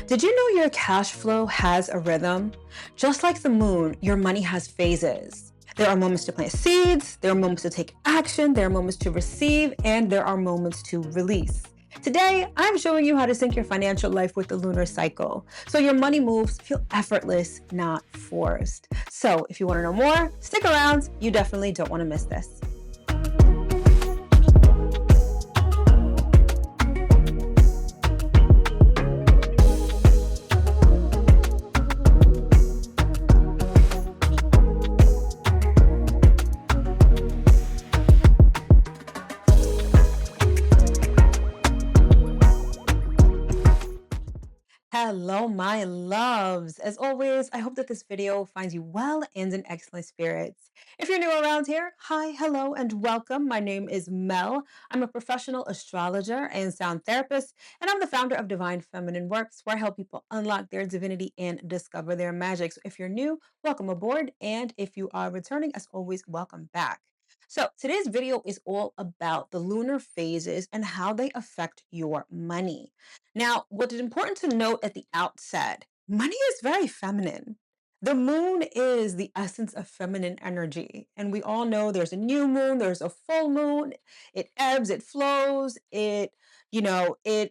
Did you know your cash flow has a rhythm? Just like the moon, your money has phases. There are moments to plant seeds, there are moments to take action, there are moments to receive, and there are moments to release. Today, I'm showing you how to sync your financial life with the lunar cycle so your money moves feel effortless, not forced. So, if you want to know more, stick around. You definitely don't want to miss this. Hello, my loves. As always, I hope that this video finds you well and in excellent spirits. If you're new around here, hi, hello, and welcome. My name is Mel. I'm a professional astrologer and sound therapist, and I'm the founder of Divine Feminine Works, where I help people unlock their divinity and discover their magic. So if you're new, welcome aboard. And if you are returning, as always, welcome back. So today's video is all about the lunar phases and how they affect your money. Now, what is important to note at the outset, money is very feminine. The moon is the essence of feminine energy. And we all know there's a new moon, there's a full moon. It ebbs, it flows, it controls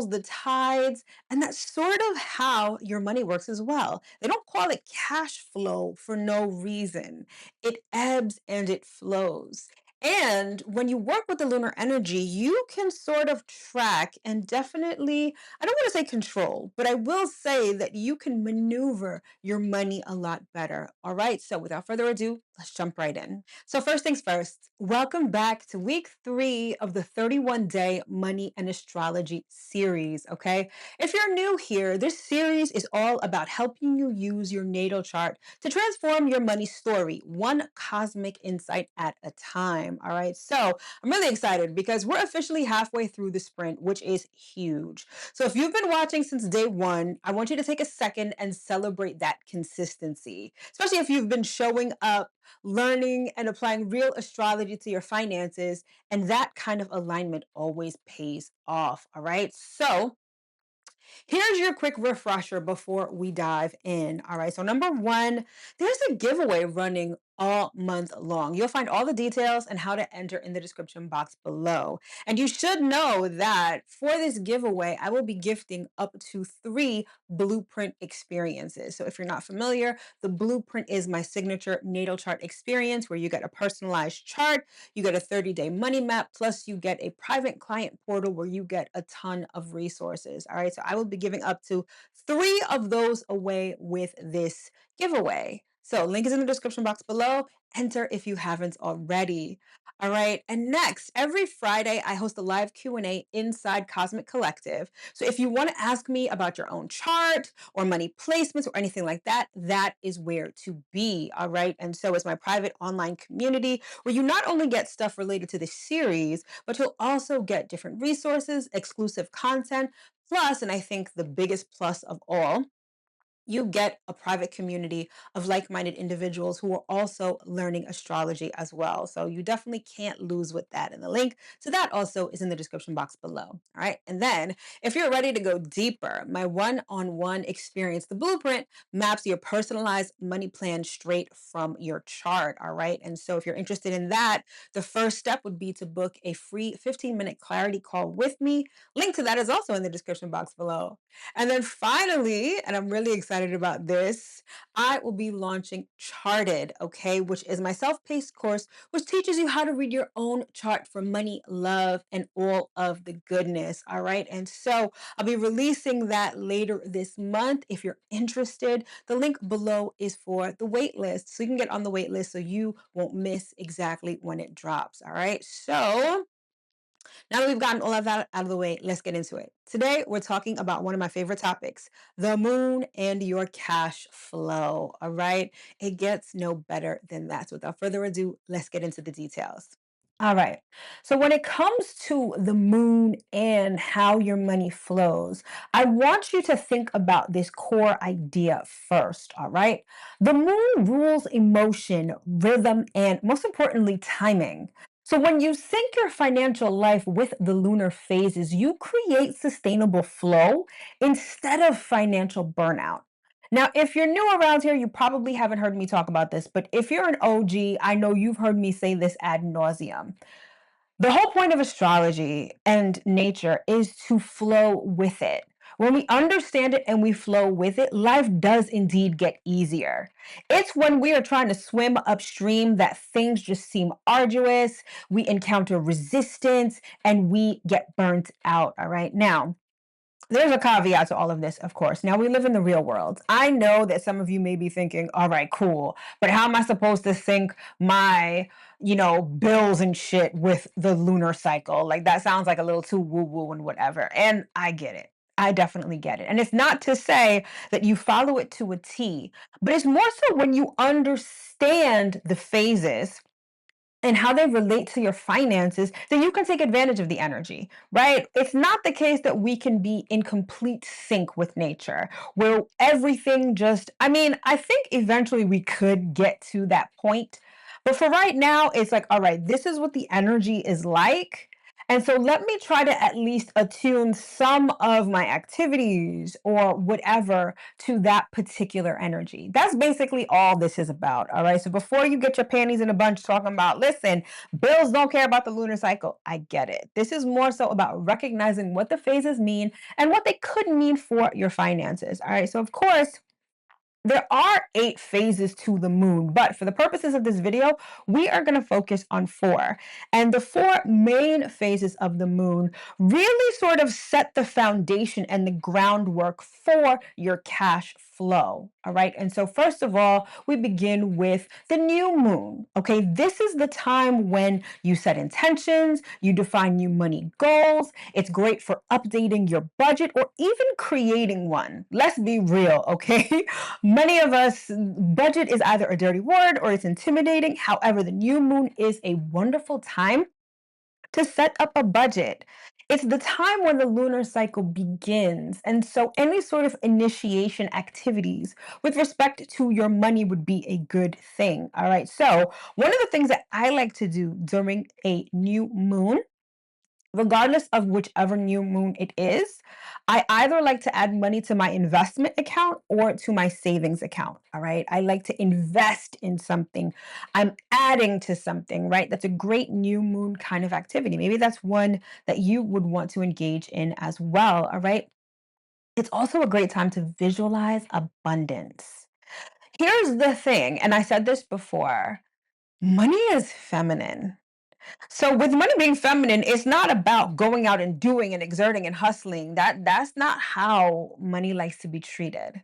the tides. And that's sort of how your money works as well. They don't call it cash flow for no reason. It ebbs and it flows. And when you work with the lunar energy, you can sort of track and definitely, I don't want to say control, but I will say that you can maneuver your money a lot better. All right. So without further ado, let's jump right in. So, first things first, welcome back to week 3 of the 31-day Money and Astrology series. Okay. If you're new here, this series is all about helping you use your natal chart to transform your money story, one cosmic insight at a time. All right. So I'm really excited because we're officially halfway through the sprint, which is huge. So if you've been watching since day one, I want you to take a second and celebrate that consistency, especially if you've been showing up, learning, and applying real astrology to your finances. And that kind of alignment always pays off. All right. So here's your quick refresher before we dive in. All right. So, number one, there's a giveaway running all month long. You'll find all the details and how to enter in the description box below. And you should know that for this giveaway, I will be gifting up to 3 blueprint experiences. So, if you're not familiar, the blueprint is my signature natal chart experience where you get a personalized chart, you get a 30-day money map, plus you get a private client portal where you get a ton of resources. All right. So I will be giving up to 3 of those away with this giveaway. So link is in the description box below. Enter if you haven't already. All right. And next, every Friday, I host a live Q&A inside Cosmic Collective. So if you want to ask me about your own chart or money placements or anything like that, that is where to be. All right. And so is my private online community where you not only get stuff related to the series, but you'll also get different resources, exclusive content, plus, and I think the biggest plus of all, you get a private community of like-minded individuals who are also learning astrology as well. So you definitely can't lose with that. And the link to that also is in the description box below. All right. And then if you're ready to go deeper, my one-on-one experience, the blueprint, maps your personalized money plan straight from your chart. All right. And so if you're interested in that, the first step would be to book a free 15-minute clarity call with me. Link to that is also in the description box below. And then finally, and I'm really excited about this, I will be launching Charted, okay, which is my self-paced course, which teaches you how to read your own chart for money, love, and all of the goodness. All right. And so I'll be releasing that later this month. If you're interested, the link below is for the waitlist. So you can get on the waitlist so you won't miss exactly when it drops. All right. So now that we've gotten all of that out of the way, let's get into it. Today, we're talking about one of my favorite topics, the moon and your cash flow. All right. It gets no better than that. So without further ado, let's get into the details. All right. So when it comes to the moon and how your money flows, I want you to think about this core idea first. All right. The moon rules emotion, rhythm, and most importantly, timing. So, when you sync your financial life with the lunar phases, you create sustainable flow instead of financial burnout. Now, if you're new around here, you probably haven't heard me talk about this, but if you're an OG, I know you've heard me say this ad nauseum. The whole point of astrology and nature is to flow with it. When we understand it and we flow with it, life does indeed get easier. It's when we are trying to swim upstream that things just seem arduous, we encounter resistance, and we get burnt out. All right. Now, there's a caveat to all of this, of course. Now, we live in the real world. I know that some of you may be thinking, all right, cool, but how am I supposed to sync my, bills and shit with the lunar cycle? Like, that sounds like a little too woo woo and whatever. And I get it. I definitely get it. And it's not to say that you follow it to a T, but it's more so when you understand the phases and how they relate to your finances, then you can take advantage of the energy, right? It's not the case that we can be in complete sync with nature, where everything just, I mean, I think eventually we could get to that point. But for right now, it's like, all right, this is what the energy is like. And so let me try to at least attune some of my activities or whatever to that particular energy. That's basically all this is about. All right. So before you get your panties in a bunch talking about, listen, bills don't care about the lunar cycle, I get it. This is more so about recognizing what the phases mean and what they could mean for your finances. All right. So, of course, there are 8 phases to the moon, but for the purposes of this video, we are going to focus on 4. And the 4 main phases of the moon really sort of set the foundation and the groundwork for your cash flow. All right. And so, first of all, we begin with the new moon. Okay. This is the time when you set intentions, you define new money goals. It's great for updating your budget or even creating one. Let's be real. Okay. Many of us, budget is either a dirty word or it's intimidating. However, the new moon is a wonderful time to set up a budget. It's the time when the lunar cycle begins. And so, any sort of initiation activities with respect to your money would be a good thing. All right. So, one of the things that I like to do during a new moon, regardless of whichever new moon it is, I either like to add money to my investment account or to my savings account. All right. I like to invest in something. I'm adding to something, right? That's a great new moon kind of activity. Maybe that's one that you would want to engage in as well. All right. It's also a great time to visualize abundance. Here's the thing, and I said this before, money is feminine. So with money being feminine, it's not about going out and doing and exerting and hustling. That's not how money likes to be treated.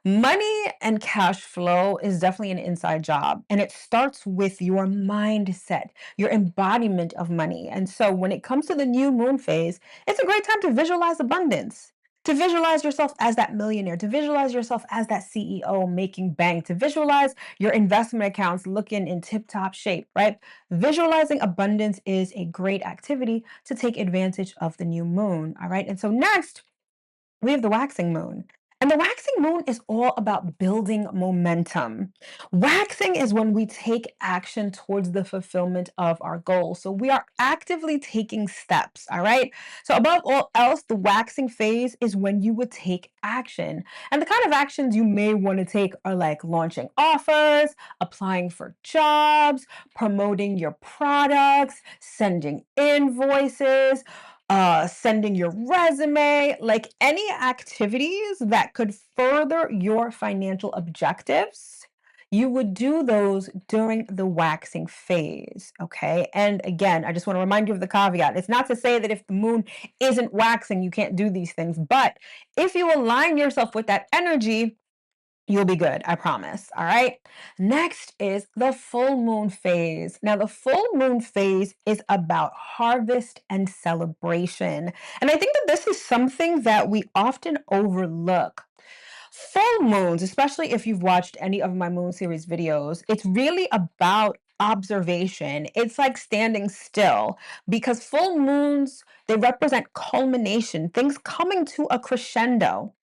Money and cash flow is definitely an inside job, and it starts with your mindset, your embodiment of money. And so, when it comes to the new moon phase, it's a great time to visualize abundance, to visualize yourself as that millionaire, to visualize yourself as that CEO making bank, to visualize your investment accounts looking in tip top shape, right? Visualizing abundance is a great activity to take advantage of the new moon. All right. And so, next, we have the waxing moon. And the waxing moon is all about building momentum. Waxing is when we take action towards the fulfillment of our goals. So we are actively taking steps, all right? So, above all else, the waxing phase is when you would take action. And the kind of actions you may want to take are like launching offers, applying for jobs, promoting your products, sending invoices, sending your resume, like any activities that could further your financial objectives, you would do those during the waxing phase. Okay. And again, I just want to remind you of the caveat. It's not to say that if the moon isn't waxing, you can't do these things. But if you align yourself with that energy, you'll be good, I promise. All right. Next is the full moon phase. Now, the full moon phase is about harvest and celebration. And I think that this is something that we often overlook. Full moons, especially if you've watched any of my moon series videos, it's really about observation. It's like standing still because full moons, they represent culmination, things coming to a crescendo.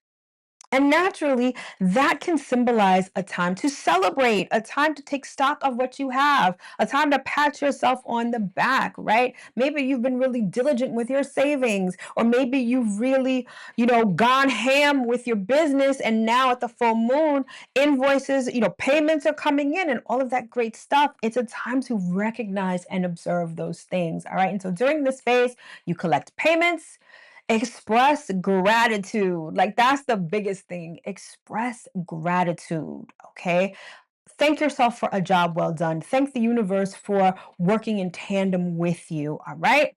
And naturally, that can symbolize a time to celebrate, a time to take stock of what you have, a time to pat yourself on the back, right? Maybe you've been really diligent with your savings, or maybe you've really, gone ham with your business. And now at the full moon, invoices, payments are coming in and all of that great stuff. It's a time to recognize and observe those things. All right. And so during this phase, you collect payments. Express gratitude. Like, that's the biggest thing. Express gratitude. Okay. Thank yourself for a job well done. Thank the universe for working in tandem with you. All right.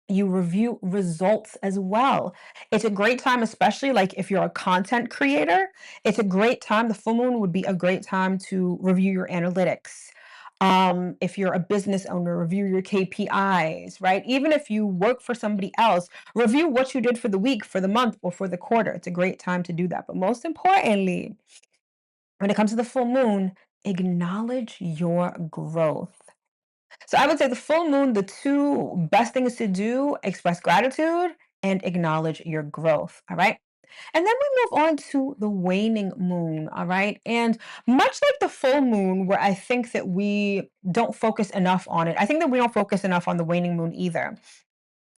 You review results as well. It's a great time, especially like if you're a content creator. It's a great time. The full moon would be a great time to review your analytics. If you're a business owner, review your KPIs, right? Even if you work for somebody else, review what you did for the week, for the month, or for the quarter. It's a great time to do that. But most importantly, when it comes to the full moon, acknowledge your growth. So I would say the full moon, the two best things to do, express gratitude and acknowledge your growth. All right. And then we move on to the waning moon. All right. And much like the full moon, where I think that we don't focus enough on it, I think that we don't focus enough on the waning moon either.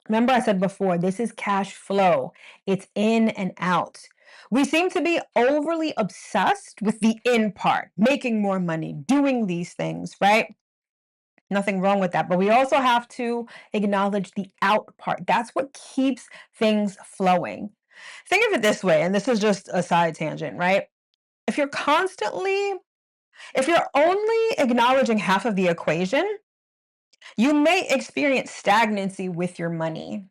Remember, I said before, this is cash flow, it's in and out. We seem to be overly obsessed with the in part, making more money, doing these things, right? Nothing wrong with that. But we also have to acknowledge the out part. That's what keeps things flowing. Think of it this way, and this is just a side tangent, right? If you're constantly, if you're only acknowledging half of the equation, you may experience stagnancy with your money.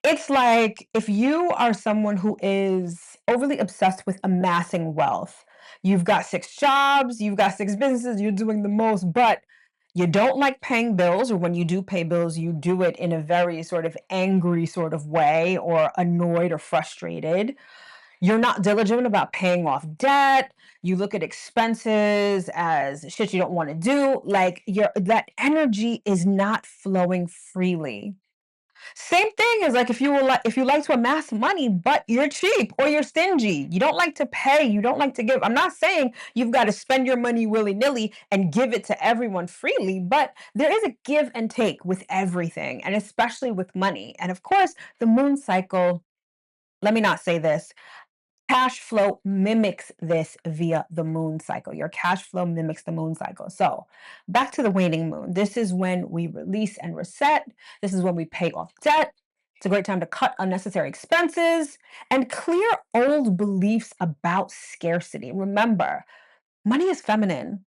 It's like if you are someone who is overly obsessed with amassing wealth, you've got six jobs, you've got six businesses, you're doing the most, but you don't like paying bills, or when you do pay bills, you do it in a very sort of angry sort of way, or annoyed or frustrated. You're not diligent about paying off debt. You look at expenses as shit you don't want to do. Like, that energy is not flowing freely. Same thing is like if you like to amass money, but you're cheap or you're stingy. You don't like to pay, you don't like to give. I'm not saying you've got to spend your money willy-nilly and give it to everyone freely, but there is a give and take with everything, and especially with money. And of course, the moon cycle, let me not say this. Cash flow mimics this via the moon cycle. Your cash flow mimics the moon cycle. So, back to the waning moon. This is when we release and reset. This is when we pay off debt. It's a great time to cut unnecessary expenses and clear old beliefs about scarcity. Remember, money is feminine.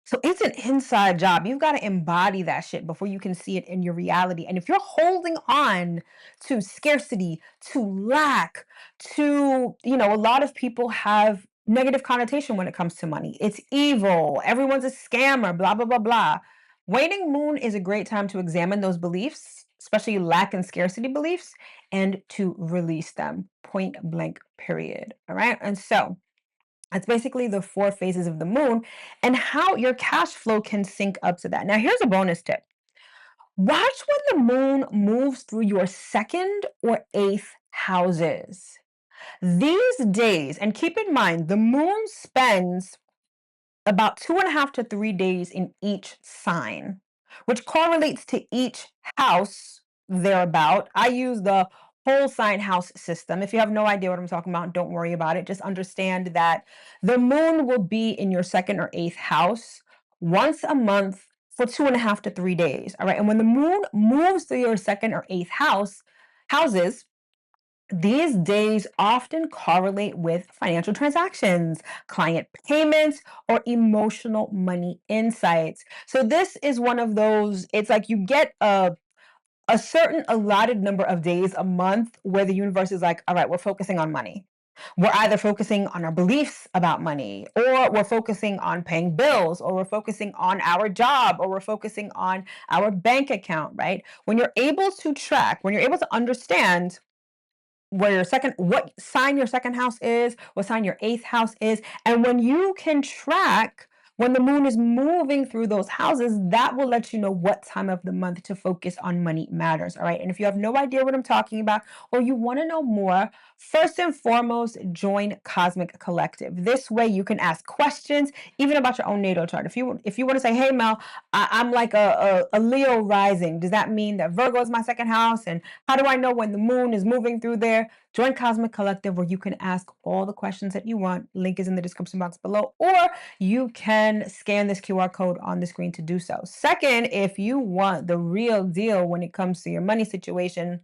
So it's an inside job. You've got to embody that shit before you can see it in your reality. And if you're holding on to scarcity, to lack, a lot of people have negative connotation when it comes to money. It's evil. Everyone's a scammer, blah, blah, blah, blah. Waning moon is a great time to examine those beliefs, especially lack and scarcity beliefs, and to release them, point blank, period. All right. And so, that's basically the four phases of the moon and how your cash flow can sync up to that. Now, here's a bonus tip. Watch when the moon moves through your second or eighth houses. These days, and keep in mind, the moon spends about 2.5 to 3 days in each sign, which correlates to each house thereabout. I use the whole sign house system. If you have no idea what I'm talking about, don't worry about it. Just understand that the moon will be in your second or eighth house once a month for 2.5 to 3 days. All right. And when the moon moves through your second or eighth houses, these days often correlate with financial transactions, client payments, or emotional money insights. So this is one of those, it's like you get a certain allotted number of days a month where the universe is like, all right, we're focusing on money. We're either focusing on our beliefs about money, or we're focusing on paying bills, or we're focusing on our job, or we're focusing on our bank account, right? When you're able to track, when you're able to understand what sign your second house is, what sign your eighth house is, and when you can track When the moon is moving through those houses, that will let you know what time of the month to focus on money matters. All right. And if you have no idea what I'm talking about or you want to know more, first and foremost, join Cosmic Collective. This way you can ask questions even about your own natal chart. If you want to say, hey Mel, I'm like a Leo rising. Does that mean that Virgo is my second house? And how do I know when the moon is moving through there? Join Cosmic Collective where you can ask all the questions that you want. Link is in the description box below, or you can scan this QR code on the screen to do so. Second, if you want the real deal when it comes to your money situation,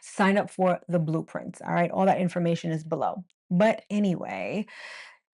sign up for the blueprints. All right, all that information is below. But anyway,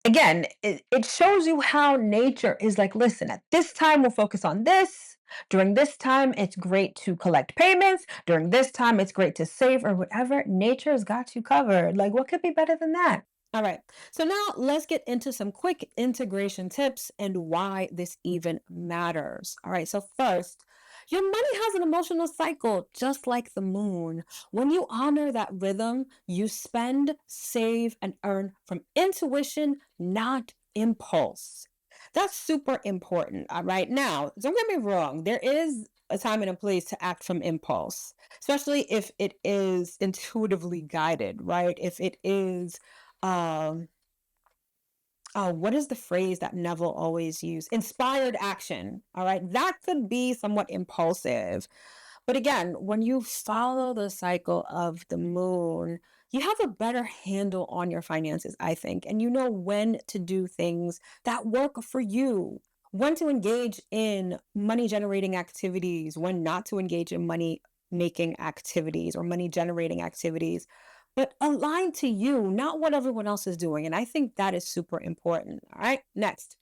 again, it shows you how nature is like, listen, at this time, we'll focus on this. During this time, it's great to collect payments. During this time, it's great to save or whatever. Nature's got you covered. Like, what could be better than that? All right, so now let's get into some quick integration tips and why this even matters. All right, so first, your money has an emotional cycle just like the moon. When you honor that rhythm, you spend, save, and earn from intuition, not impulse. That's super important. All right, now, don't get me wrong, there is a time and a place to act from impulse, especially if it is intuitively guided, right? If it is um oh, what is the phrase that Neville always used? Inspired action. All right. That could be somewhat impulsive. But again, when you follow the cycle of the moon, you have a better handle on your finances, I think, and you know when to do things that work for you, when to engage in money generating activities, when not to engage in money making activities or money generating activities, but aligned to you, not what everyone else is doing. And I think that is super important. All right. Next.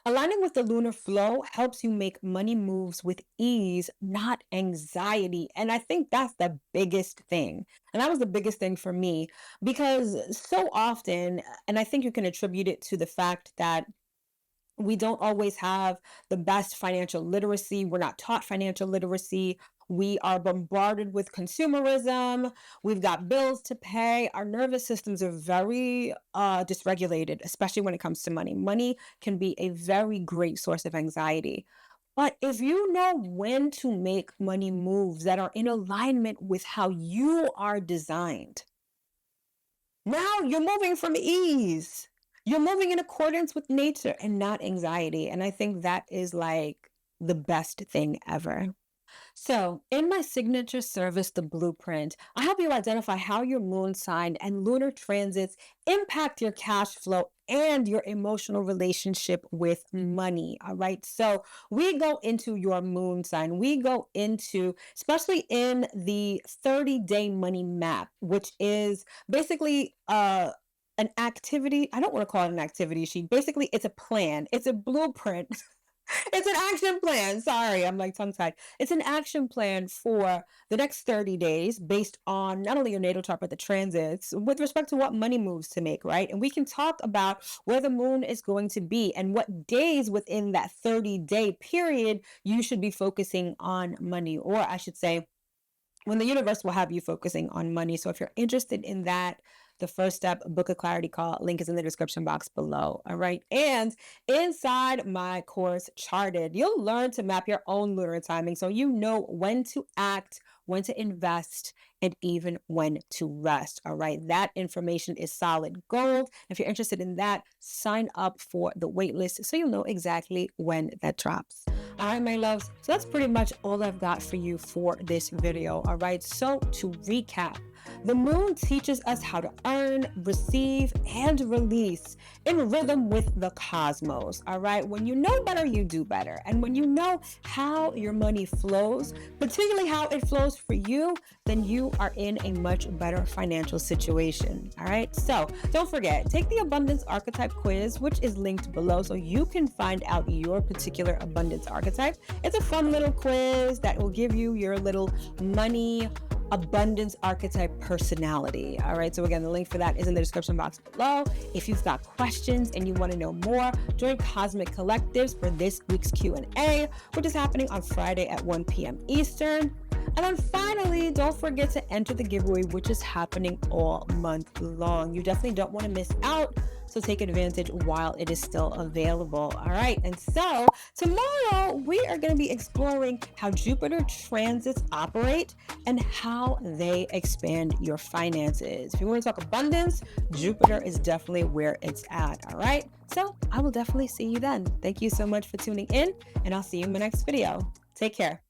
Aligning with the lunar flow helps you make money moves with ease, not anxiety. And I think that's the biggest thing. And that was the biggest thing for me because so often, and I think you can attribute it to the fact that we don't always have the best financial literacy. We're not taught financial literacy. We are bombarded with consumerism. We've got bills to pay. Our nervous systems are very dysregulated, especially when it comes to money. Money can be a very great source of anxiety. But if you know when to make money moves that are in alignment with how you are designed, now you're moving from ease. You're moving in accordance with nature and not anxiety. And I think that is like the best thing ever. So, in my signature service, the blueprint, I help you identify how your moon sign and lunar transits impact your cash flow and your emotional relationship with money. All right. So, we go into your moon sign. We go into, especially in the 30-day money map, which is basically an activity. I don't want to call it an activity sheet. Basically, it's a plan, it's a blueprint. It's an action plan. Sorry, I'm like tongue tied. It's an action plan for the next 30 days based on not only your natal chart, but the transits with respect to what money moves to make, right? And we can talk about where the moon is going to be and what days within that 30-day period you should be focusing on money, or I should say, when the universe will have you focusing on money. So if you're interested in that, the first step, book a clarity call. Link is in the description box below. All right. And inside my course, Charted, you'll learn to map your own lunar timing so you know when to act, when to invest, and even when to rest. All right. That information is solid gold. If you're interested in that, sign up for the waitlist so you'll know exactly when that drops. All right, my loves. So that's pretty much all I've got for you for this video. All right. So to recap, the moon teaches us how to earn, receive, and release in rhythm with the cosmos. All right. When you know better, you do better. And when you know how your money flows, particularly how it flows for you, then you are in a much better financial situation. All right. So don't forget, take the abundance archetype quiz, which is linked below so you can find out your particular abundance archetype. It's a fun little quiz that will give you your little money abundance archetype personality. All right. So again, the link for that is in the description box below. If you've got questions and you want to know more, join Cosmic Collectives for this week's Q&A, which is happening on Friday at 1 p.m. Eastern. And then finally, don't forget to enter the giveaway, which is happening all month long. You definitely don't want to miss out. So take advantage while it is still available. All right. And so tomorrow we are going to be exploring how Jupiter transits operate and how they expand your finances. If you want to talk abundance, Jupiter is definitely where it's at. All right. So I will definitely see you then. Thank you so much for tuning in, and I'll see you in my next video. Take care.